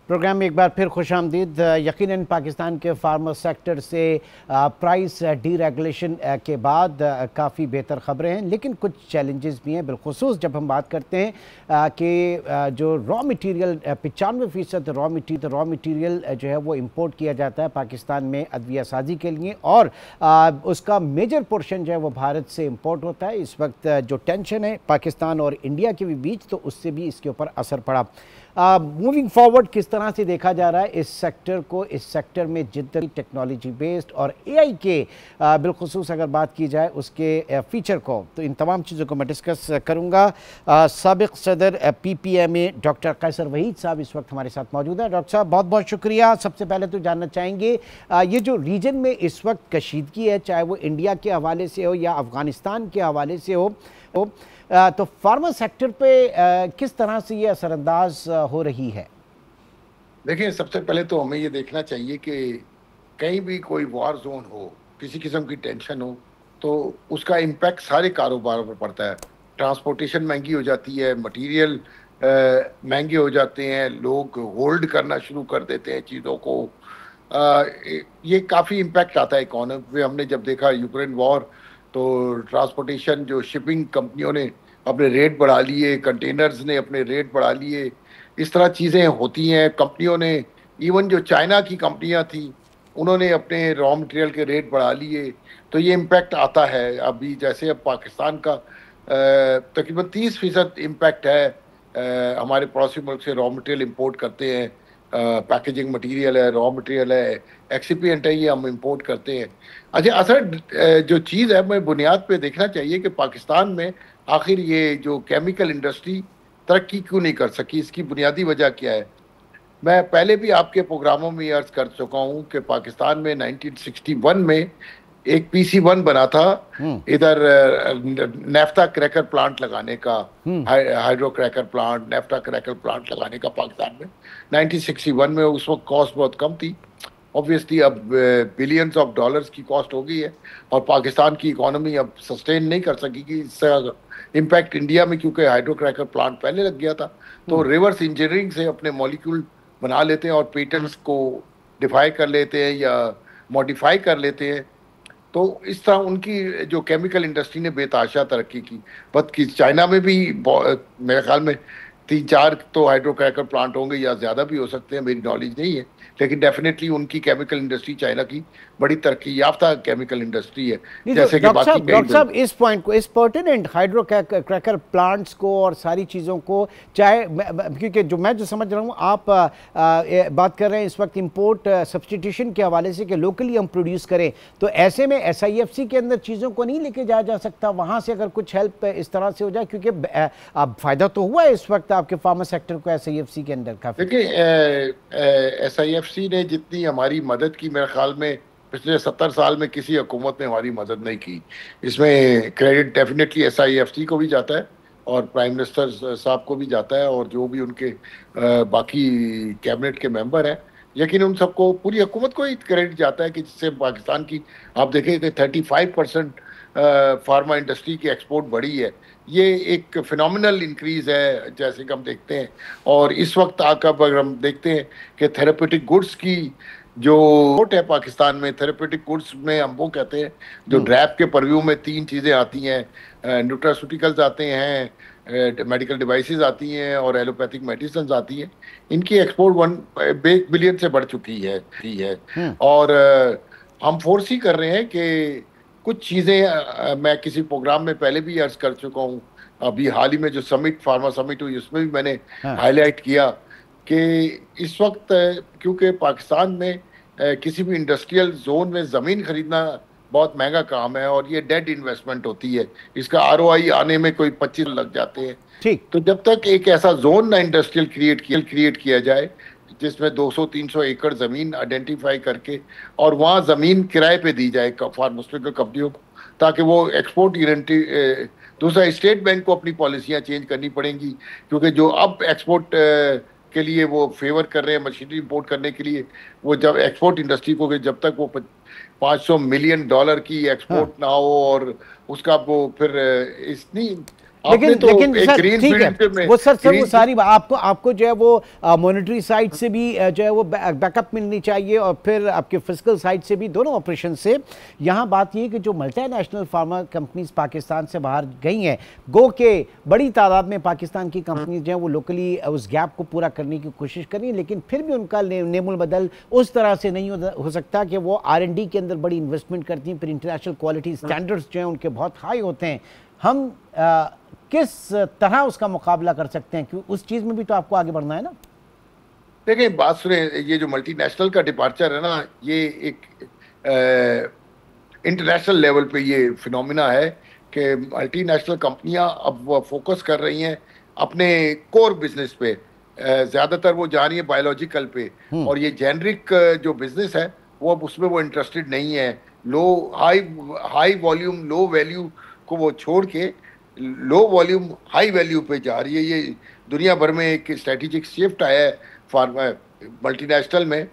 Programme में एक बार फिर खुशामदीद। यकीनन पाकिस्तान के फार्मर सेक्टर से प्राइस डीरेगुलेशन के बाद काफ़ी बेहतर ख़बरें हैं, लेकिन कुछ चैलेंजेस भी हैं। बिलखुसूस जब हम बात करते हैं कि जो रॉ मटेरियल 95% रॉ मटेरियल जो है वो इंपोर्ट किया जाता है पाकिस्तान में अद्विया साजी के लिए, और उसका मेजर पोर्शन जो है वो भारत से इंपोर्ट होता है। इस वक्त जो टेंशन है पाकिस्तान और इंडिया के बीच, तो उससे भी इसके ऊपर असर पड़ा। मूविंग फॉरवर्ड किस तरह से देखा जा रहा है इस सेक्टर को, इस सेक्टर में जितनी टेक्नोलॉजी बेस्ड और एआई के बिलखुसूस अगर बात की जाए उसके फीचर को, तो इन तमाम चीज़ों को मैं डिस्कस करूँगा। साबिक़ सदर पीपीएमए डॉक्टर कैसर वहीद साहब इस वक्त हमारे साथ मौजूद हैं। डॉक्टर साहब बहुत बहुत शुक्रिया। सबसे पहले तो जानना चाहेंगे ये जो रीजन में इस वक्त कशीदगी है, चाहे वो इंडिया के हवाले से हो या अफ़गानिस्तान के हवाले से हो, तो फार्मा सेक्टर पे किस तरह से ये असरअंदाज हो रही है? देखिए, सबसे पहले तो हमें ये देखना चाहिए कि कहीं भी कोई वॉर जोन हो, किसी किस्म की टेंशन हो, तो उसका इम्पैक्ट सारे कारोबार पर पड़ता है। ट्रांसपोर्टेशन महंगी हो जाती है, मटेरियल महंगे हो जाते हैं, लोग होल्ड करना शुरू कर देते हैं चीज़ों को। ये काफ़ी इम्पैक्ट आता है इकोनॉमी पे। हमने जब देखा यूक्रेन वॉर, तो ट्रांसपोर्टेशन जो शिपिंग कंपनियों ने अपने रेट बढ़ा लिए, कंटेनर्स ने अपने रेट बढ़ा लिए, इस तरह चीज़ें होती हैं। कंपनियों ने, इवन जो चाइना की कंपनियां थी, उन्होंने अपने रॉ मटेरियल के रेट बढ़ा लिए, तो ये इम्पैक्ट आता है। अभी जैसे अब पाकिस्तान का तकरीबन 30% इम्पैक्ट है। हमारे पड़ोसी मुल्क से रॉ मटेरियल इंपोर्ट करते हैं, पैकेजिंग मटेरियल है, रॉ मटेरियल है, एक्सिपिएंट है, ये हम इंपोर्ट करते हैं। अच्छा, असर जो चीज़ है, हमें बुनियाद पे देखना चाहिए कि पाकिस्तान में आखिर ये जो केमिकल इंडस्ट्री तरक्की क्यों नहीं कर सकी, इसकी बुनियादी वजह क्या है। मैं पहले भी आपके प्रोग्रामों में अर्ज कर चुका हूँ कि पाकिस्तान में 1961 में एक PC1 बना था इधर नेफ्ता क्रैकर प्लांट लगाने का, hydro cracker plant, naphtha cracker plant लगाने का पाकिस्तान में 1961 में। उस वक्त कॉस्ट बहुत कम थी। ऑब्वियसली अब बिलियंस ऑफ डॉलर्स की कॉस्ट हो गई है, और पाकिस्तान की इकोनॉमी अब सस्टेन नहीं कर सकेगी। इससे इम्पैक्ट इंडिया में, क्योंकि हाइड्रो क्रैकर प्लांट पहले लग गया था, तो रिवर्स इंजीनियरिंग से अपने मॉलिक्यूल बना लेते हैं और पेटेंट्स को डिफाई कर लेते हैं या मॉडिफाई कर लेते हैं। तो इस तरह उनकी जो केमिकल इंडस्ट्री ने बेतहाशा तरक्की की। बल्कि चाइना में भी मेरे ख्याल में 3-4 तो हाइड्रो क्रैकर प्लांट होंगे, या ज़्यादा भी हो सकते हैं, मेरी नॉलेज नहीं है, लेकिन डेफिनेटली उनकी केमिकल इंडस्ट्री चाइना की बड़ी तरक्की याफ्ता केमिकल इंडस्ट्री है। जैसे कि बाकी डॉक्टर साहब इस पॉइंट को, इस पर्टिनेंट हाइड्रो क्रैकर प्लांट्स को और सारी चीज़ों को, चाहे क्योंकि जो समझ रहा हूँ आप बात कर रहे हैं इस वक्त इंपोर्ट सब्सटीट्यूशन के हवाले से कि लोकली हम प्रोड्यूस करें, तो ऐसे में SIFC के अंदर चीज़ों को नहीं लेके जाया जा सकता? वहाँ से अगर कुछ हेल्प इस तरह से हो जाए, क्योंकि अब फ़ायदा तो हुआ है इस वक्त आपके फार्मा सेक्टर को SIFC के अंदर काफ़ी। देखिए, SIFC ने जितनी हमारी मदद की, मेरे ख्याल में पिछले 70 साल में किसी हुकूमत ने हमारी मदद नहीं की। इसमें क्रेडिट डेफिनेटली SIFC को भी जाता है, और प्राइम मिनिस्टर साहब को भी जाता है, और जो भी उनके बाकी कैबिनेट के मेंबर हैं। लेकिन उन सबको, पूरी हुकूमत को ही क्रेडिट जाता है कि जिससे पाकिस्तान की, आप देखें कि 35% फार्मा इंडस्ट्री की एक्सपोर्ट बढ़ी है। ये एक फिनोमिनल इंक्रीज है जैसे कि हम देखते हैं। और इस वक्त आकर अगर हम देखते हैं कि थेरेपेटिक गुड्स की जो है पाकिस्तान में, थेरेपेटिक गुड्स में हम वो कहते हैं जो ड्रैप के परव्यू में 3 चीज़ें आती हैं, न्यूट्रास्यूटिकल्स आते हैं, मेडिकल डिवाइसेस आती हैं, और एलोपैथिक मेडिसिन आती हैं। इनकी एक्सपोर्ट 1 बिलियन से बढ़ चुकी है। और हम फोर्स ही कर रहे हैं कि कुछ चीज़ें, मैं किसी प्रोग्राम में पहले भी अर्ज कर चुका हूँ, अभी हाल ही में जो फार्मा समिट हुई उसमें भी मैंने हाईलाइट किया कि इस वक्त क्योंकि पाकिस्तान में किसी भी इंडस्ट्रियल जोन में ज़मीन खरीदना बहुत महंगा काम है, और ये डेड इन्वेस्टमेंट होती है। इसका ROI आने में कोई 25 लग जाते हैं। ठीक, तो जब तक एक ऐसा जोन ना इंडस्ट्रियल क्रिएट किया जाए जिसमें 200-300 एकड़ ज़मीन आइडेंटिफाई करके, और वहाँ ज़मीन किराए पे दी जाए फार्मास्यूटिकल कंपनियों को, ताकि वो एक्सपोर्ट गारंटी। दूसरा, स्टेट बैंक को अपनी पॉलिसियाँ चेंज करनी पड़ेंगी, क्योंकि जो अब एक्सपोर्ट के लिए वो फेवर कर रहे हैं मशीनरी इंपोर्ट करने के लिए, वो जब एक्सपोर्ट इंडस्ट्री को, जब तक वो $500 मिलियन की एक्सपोर्ट ना हो, और उसका वो फिर इतनी लेकिन तो लेकिन एक सर ग्रीन ठीक है, फील्ड में वो सर वो ग्रीन सारी आपको आपको जो है वो मॉनेटरी साइड से भी जो है वो बैकअप मिलनी चाहिए और फिर आपके फिजिकल साइड से भी, दोनों ऑपरेशन से। यहाँ बात ये कि जो मल्टीनेशनल फार्मा कंपनीज पाकिस्तान से बाहर गई हैं, गो के बड़ी तादाद में पाकिस्तान की कंपनीज जो हैं वो लोकली उस गैप को पूरा करने की कोशिश कर रही हैं, लेकिन फिर भी उनका नेमुल बदल उस तरह से नहीं हो सकता कि वो R&D के अंदर बड़ी इन्वेस्टमेंट करती हैं, फिर इंटरनेशनल क्वालिटी स्टैंडर्ड्स जो हैं उनके बहुत हाई होते हैं। हम किस तरह उसका मुकाबला कर सकते हैं, क्योंकि उस चीज में भी तो आपको आगे बढ़ना है ना। देखिए बात सुने, ये जो मल्टीनेशनल का डिपार्चर है ना, ये एक इंटरनेशनल लेवल पे ये फिनोमिना है कि मल्टीनेशनल कंपनियां अब वो फोकस कर रही हैं अपने कोर बिजनेस पे। ज्यादातर वो जा रही है बायोलॉजिकल पे, और ये जेनरिक जो बिजनेस है वो अब उसमें वो इंटरेस्टेड नहीं है। Low high high volume low value को वो छोड़ के लो वॉल्यूम हाई वैल्यू पे जा रही है। ये दुनिया भर में एक स्ट्रेटेजिक शिफ्ट आया है फार्मा मल्टीनेशनल में,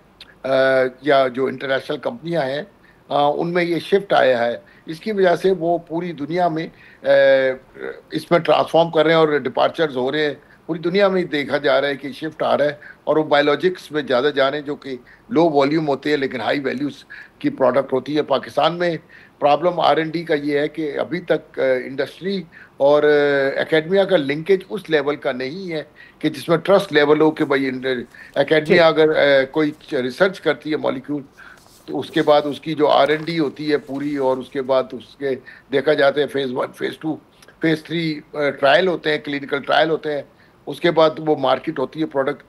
या जो इंटरनेशनल कंपनियां हैं उनमें ये शिफ्ट आया है। इसकी वजह से वो पूरी दुनिया में इसमें ट्रांसफॉर्म कर रहे हैं और डिपार्चर्स हो रहे हैं। पूरी दुनिया में देखा जा रहा है कि शिफ्ट आ रहा है और वो बायोलॉजिक्स में ज़्यादा जा रहे हैं, जो कि लो वॉल्यूम होते हैं लेकिन हाई वैल्यूज की प्रोडक्ट होती है। पाकिस्तान में प्रॉब्लम R&D का ये है कि अभी तक इंडस्ट्री और एकेडमिया का लिंकेज उस लेवल का नहीं है कि जिसमें ट्रस्ट लेवल हो कि भाई एकेडमिया अगर कोई रिसर्च करती है मॉलिक्यूल, तो उसके बाद उसकी जो R&D होती है पूरी, और उसके बाद उसके देखा जाता है फेज़ 1 फेज़ 2 फेज़ 3 ट्रायल होते हैं, क्लिनिकल ट्रायल होते हैं, उसके बाद वो मार्केट होती है प्रोडक्ट।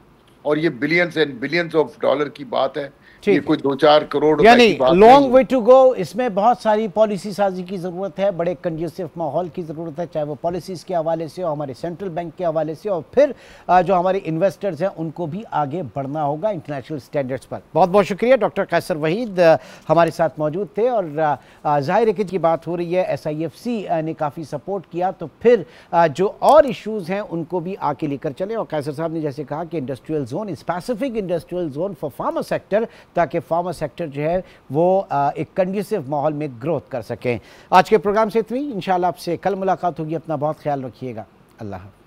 और ये billions and billions of dollar की बात है, ये कोई 2-4 करोड़ रुपए की बात लॉन्ग वे टू गो। इसमें बहुत सारी पॉलिसी साजी की जरूरत है, बड़े कंड्यूसिव माहौल की जरूरत है, चाहे वो पॉलिसीज के हवाले से और हमारे सेंट्रल बैंक के हवाले से, और फिर जो हमारे इन्वेस्टर्स हैं उनको भी आगे बढ़ना होगा इंटरनेशनल स्टैंडर्ड्स पर। बहुत बहुत शुक्रिया डॉक्टर कैसर वहीद हमारे साथ मौजूद थे। और जाहिर है कि की बात हो रही है, SIFC ने काफ़ी सपोर्ट किया, तो फिर जो और इशूज़ हैं उनको भी आके लेकर चले। और कैसर साहब ने जैसे कहा कि industrial zone, specific industrial zone for pharma sector, ताकि फार्मा सेक्टर जो है वो एक कंड्यूसिव माहौल में ग्रोथ कर सकें। आज के प्रोग्राम से इतनी, इंशाल्लाह आपसे कल मुलाकात होगी। अपना बहुत ख्याल रखिएगा। अल्लाह।